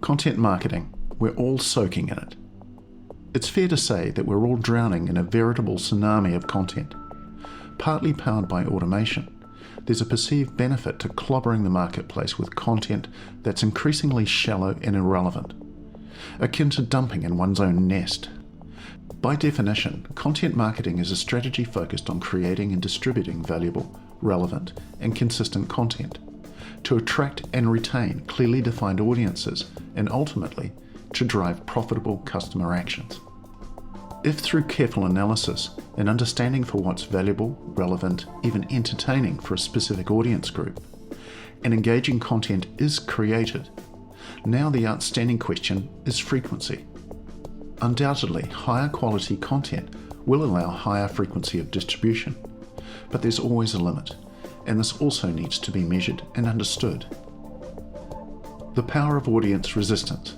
Content marketing, we're all soaking in it. It's fair to say that we're all drowning in a veritable tsunami of content. Partly powered by automation, there's a perceived benefit to clobbering the marketplace with content that's increasingly shallow and irrelevant, akin to dumping in one's own nest. By definition, content marketing is a strategy focused on creating and distributing valuable, relevant, and consistent content to attract and retain clearly defined audiences and ultimately to drive profitable customer actions. If through careful analysis and understanding for what's valuable, relevant, even entertaining for a specific audience group, and engaging content is created, now the outstanding question is frequency. Undoubtedly, higher quality content will allow higher frequency of distribution, but there's always a limit, and this also needs to be measured and understood. The power of audience resistance.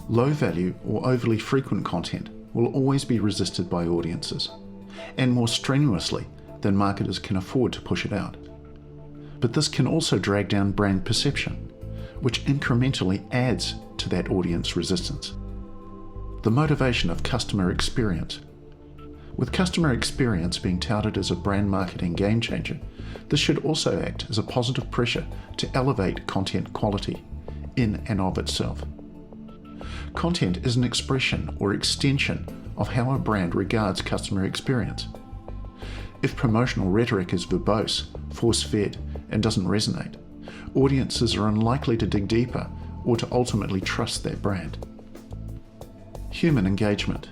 Low value or overly frequent content will always be resisted by audiences, and more strenuously than marketers can afford to push it out. But this can also drag down brand perception, which incrementally adds to that audience resistance. The motivation of customer experience. With customer experience being touted as a brand marketing game changer, this should also act as a positive pressure to elevate content quality in and of itself. Content is an expression or extension of how a brand regards customer experience. If promotional rhetoric is verbose, force-fed, and doesn't resonate, audiences are unlikely to dig deeper or to ultimately trust that brand. Human engagement.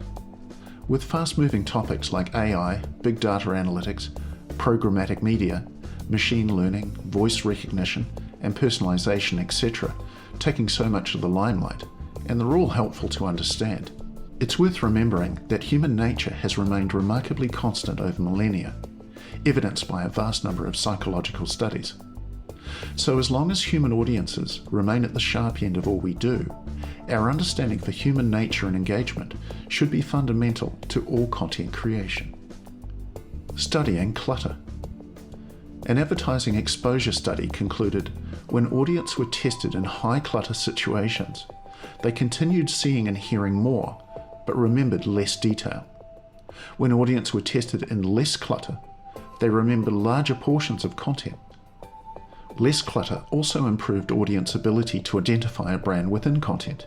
With fast-moving topics like AI, big data analytics, programmatic media, machine learning, voice recognition, and personalization, etc., taking so much of the limelight, and they're all helpful to understand, it's worth remembering that human nature has remained remarkably constant over millennia, evidenced by a vast number of psychological studies. So as long as human audiences remain at the sharp end of all we do, our understanding for human nature and engagement should be fundamental to all content creation. Studying clutter. An advertising exposure study concluded when audiences were tested in high clutter situations, they continued seeing and hearing more, but remembered less detail. When audiences were tested in less clutter, they remembered larger portions of content. Less clutter also improved audience ability to identify a brand within content.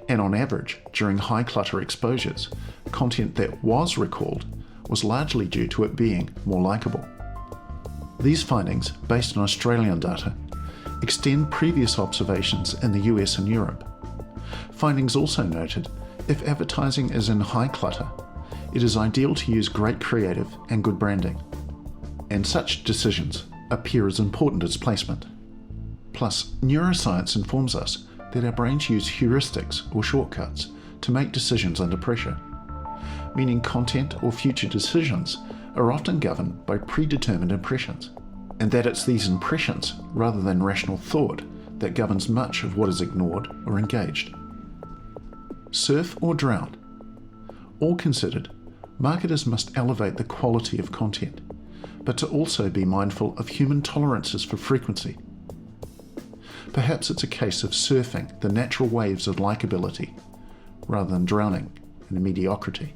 And on average, during high clutter exposures, content that was recalled was largely due to it being more likable. These findings, based on Australian data, extend previous observations in the US and Europe. Findings also noted, if advertising is in high clutter, it is ideal to use great creative and good branding. And such decisions appear as important as placement. Plus, neuroscience informs us that our brains use heuristics or shortcuts to make decisions under pressure, meaning content or future decisions are often governed by predetermined impressions, and that it's these impressions rather than rational thought that governs much of what is ignored or engaged. Surf or drown? All considered, marketers must elevate the quality of content, but to also be mindful of human tolerances for frequency. Perhaps it's a case of surfing the natural waves of likability rather than drowning in mediocrity.